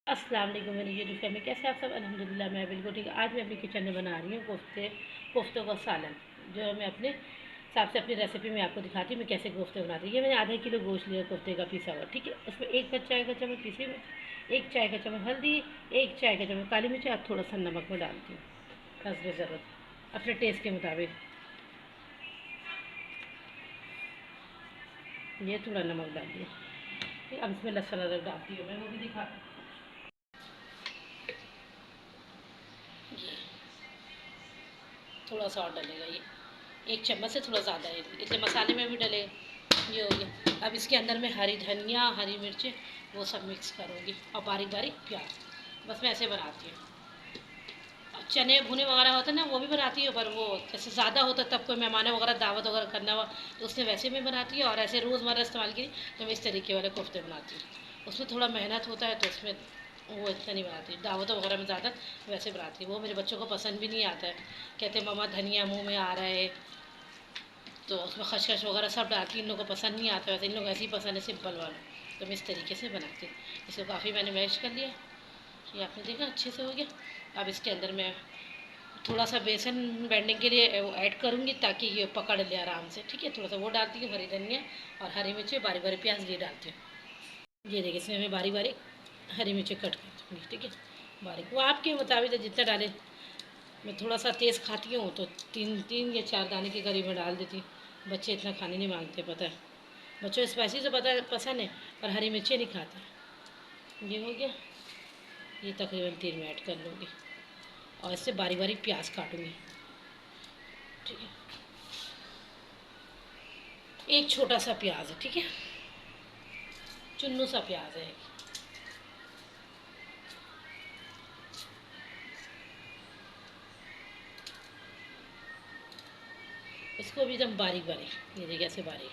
अस्सलाम वालेकुम मेरी यूट्यूब फैमिली, कैसे आप सब? अल्हम्दुलिल्लाह मैं बिल्कुल ठीक है। आज मैं अपनी किचन में बना रही हूँ कोफ्तों का सालन, जो मैं अपने हिसाब से अपनी रेसिपी में आपको दिखाती हूँ मैं कैसे कोफ्ते बनाती हूँ। ये मैंने आधा किलो गोश्त लिया कोफ्ते का पिसा हुआ, ठीक है। उसमें एक चाय का चम्मच पीसी मिर्च, एक चाय का चम्मच हल्दी, एक चाय का चम्मच काली मिर्च और थोड़ा सा नमक में डालती हूँ हस्ब ज़रूरत, अपने टेस्ट के मुताबिक। ये थोड़ा नमक डाल दिया, ठीक। अब इसमें लहसुन अदरक डालती हूँ मैं, वो भी दिखा। थोड़ा सा और डलेगा, ये एक चम्मच से थोड़ा ज़्यादा है इसलिए मसाले में भी डले। ये हो गया। अब इसके अंदर मैं हरी धनिया, हरी मिर्चें वो सब मिक्स करूँगी और बारीक बारीक प्याज। बस मैं ऐसे बनाती हूँ। चने भुने वगैरह होते हैं ना, वो भी बनाती हूँ, पर वो जैसे ज़्यादा होता है तब कोई मेहमान वगैरह दावत वगैरह करना हुआ तो उसमें वैसे में बनाती हूँ, और ऐसे रोज़मर्रा इस्तेमाल की तो मैं इस तरीके वाले कोफ्ते बनाती हूँ। उसमें थोड़ा मेहनत होता है तो उसमें वो इतना नहीं बनाती। दावत वगैरह में ज़्यादा वैसे बनाती हूँ। वो मेरे बच्चों को पसंद भी नहीं आता है, कहते मम्मा धनिया मुँह में आ रहा है, तो उसमें खसखस वगैरह सब डालती, इन लोगों को पसंद नहीं आता। वैसे इन लोग ऐसे ही पसंद है सिंपल वाला, तो मैं इस तरीके से बनाती हूँ। इसको काफ़ी मैंने मैश कर लिया, ये आपने देखा अच्छे से हो गया। अब इसके अंदर मैं थोड़ा सा बेसन बैंडिंग के लिए ऐड करूँगी ताकि ये पकड़ ले आराम से, ठीक है। थोड़ा सा वो डालती हूँ, हरी धनिया और हरी मिर्ची, बारी बारी प्याज ये डालती हूँ। ये देखिए इसमें मैं बारी बारी हरी मिर्ची कट कर दूँगी, ठीक है, बारीक। वो आपके मुताबिक है जितना डालें। मैं थोड़ा सा तेज़ खाती हूँ तो तीन तीन या चार दाने के करीब में डाल देती हूँ। बच्चे इतना खाने नहीं मांगते, पता है, बच्चों को स्पाइसी तो पता है पसंद है, पर हरी मिर्ची नहीं खाते। ये हो गया। ये तकरीबन 3 मिनट कर लूँगी और इससे बारी बारी प्याज काटूँगी, ठीक है। एक छोटा सा प्याज है, ठीक है, चुन्नू सा प्याज है। इसको भी एकदम बारीक बारीक, ये देखिए ऐसे बारीक,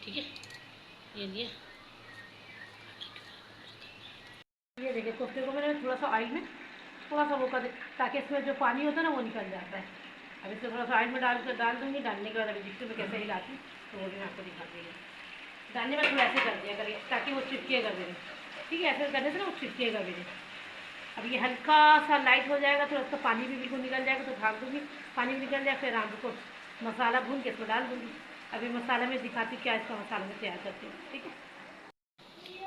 ठीक है। ये लिए, ये देखिए कोफ्ते को मैंने थोड़ा सा ऑयल में थोड़ा सा वो कर दे ताकि इसमें जो पानी होता है ना वो निकल जाता है। अब इसको थोड़ा सा ऑयल में डाल दूँगी। डालने के बाद अभी जिससे मैं कैसे हिलाती हूँ तो वो भी मैं आपको दिखाती हूँ। डालने में थोड़ा ऐसे कर दिया करिए ताकि वो चिपकेगा भी नहीं, ठीक है। ऐसे करने से ना वो चिपकेगा भी नहीं। अब ये हल्का सा लाइट हो जाएगा तो उसका पानी भी बिल्कुल निकल जाएगा, तो ढाक दूँगी। पानी भी निकल जाए फिर आम को मसाला भून के इसमें डाल दूँगी। अभी मसाला में दिखाती हूँ क्या इसका मसाला मैं तैयार करती हूँ, ठीक है।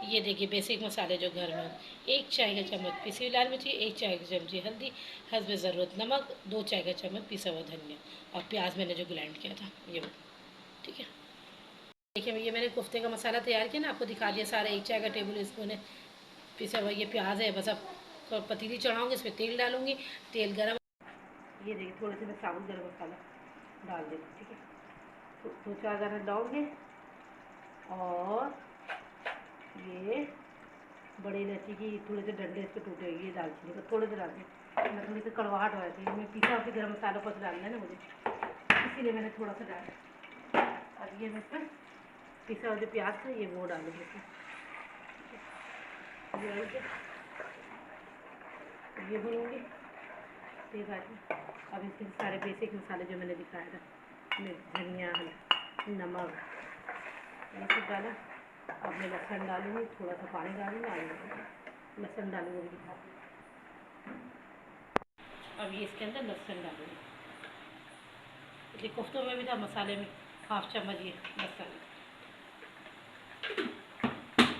ये देखिए बेसिक मसाले जो घर में, एक चाय का चम्मच पिसी हुई लाल मिर्ची, एक चाय का चम्मच हल्दी, हस्ब ज़रूरत नमक, 2 चाय का चम्मच पिसा हुआ धनिया और प्याज मैंने जो ग्राइंड किया था ये वो, ठीक है। देखिए ये मैंने कोफ्ते का मसाला तैयार किया ना, आपको दिखा दिया सारा। 1 चाय का टेबल स्पून है पिसा हुआ ये प्याज है। बस अब पतीली चढ़ाऊँगी, इसमें तेल डालूँगी, तेल गर्म। ये देखिए थोड़े से मैं साबुत गर्म मसाला डाल देती, ठीक है। तो 2-4 दाने डालूँगी और ये बड़ी इलायची की थोड़े से डंडे इस पर टूटे हुए ये दालचीनी को थोड़े से डालती हूँ। मैं थोड़ी सी कड़वाहट हो जाती है, मैं पिसा हुआ गर्म मसालों पर डालना है ना मुझे, इसीलिए मैंने थोड़ा सा डाला। अब ये मैं इसमें पिसा हुआ जो प्याज था ये वो डालूँगी इसमें, ये भूनूँगी ठीक है। अब इसके सारे बेसिक मसाले जो मैंने दिखाया था, धनिया, नमक, ये सब डाला। अब मैं लहसुन डालूँगी, थोड़ा सा पानी डालूँगी, आलू लहसुन डालूँगी, वो भी दिखाती हूँ। अब ये इसके अंदर लहसुन डालूँगी, ये कोफ्तों में भी था मसाले में 1/2 चम्मच ये लहसुन।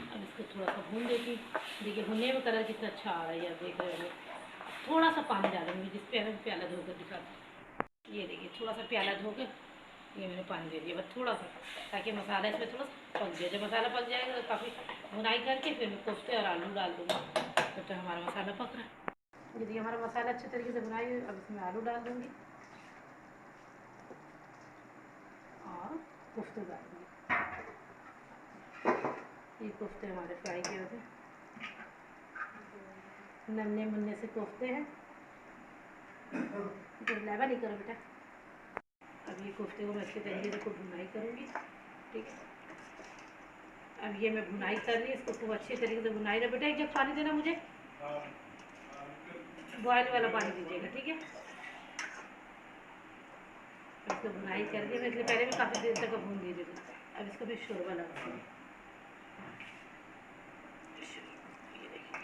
अब इसको थोड़ा सा भून देती। देखिए भुनने में कलर कितना अच्छा आ रहा है, आप देख रहे हो। थोड़ा सा पानी डालूँगी जिस पे मैं प्याला धोकर दिखाती हूँ। ये देखिए थोड़ा सा प्याला धोकर ये मैंने पानी दे दिया, बस थोड़ा सा, ताकि मसाला इसमें थोड़ा सा पक जाए। जब मसाला पक जाएगा तो काफ़ी भुनाई करके फिर मैं कोफ्ते और आलू डाल दूँगी, तब तक हमारा मसाला पक रहा है। यदि हमारा मसाला अच्छे तरीके से भुनाई हुई, अब इसमें आलू डाल दूँगी और कोफ्ते डाल दूँगी। ये कोफ्ते हमारे फ्राई किए होते नन्हे मुन्ने से कोफ्ते हैं, तो लेवा नहीं करो बेटा। अब ये कोफ्ते को मैं अच्छे तरीके से भुनाई करूँगी, ठीक है। अब ये मैं भुनाई कर रही, इसको खूब अच्छे तरीके से भुनाई रहा। बेटा एक जग पानी देना मुझे, बॉयल वाला पानी दीजिएगा, ठीक है। इसको भुनाई करके मैं इसलिए पहले भी काफ़ी देर तक भून दी थी। अब इसको भी शोरबा लगाऊंगी।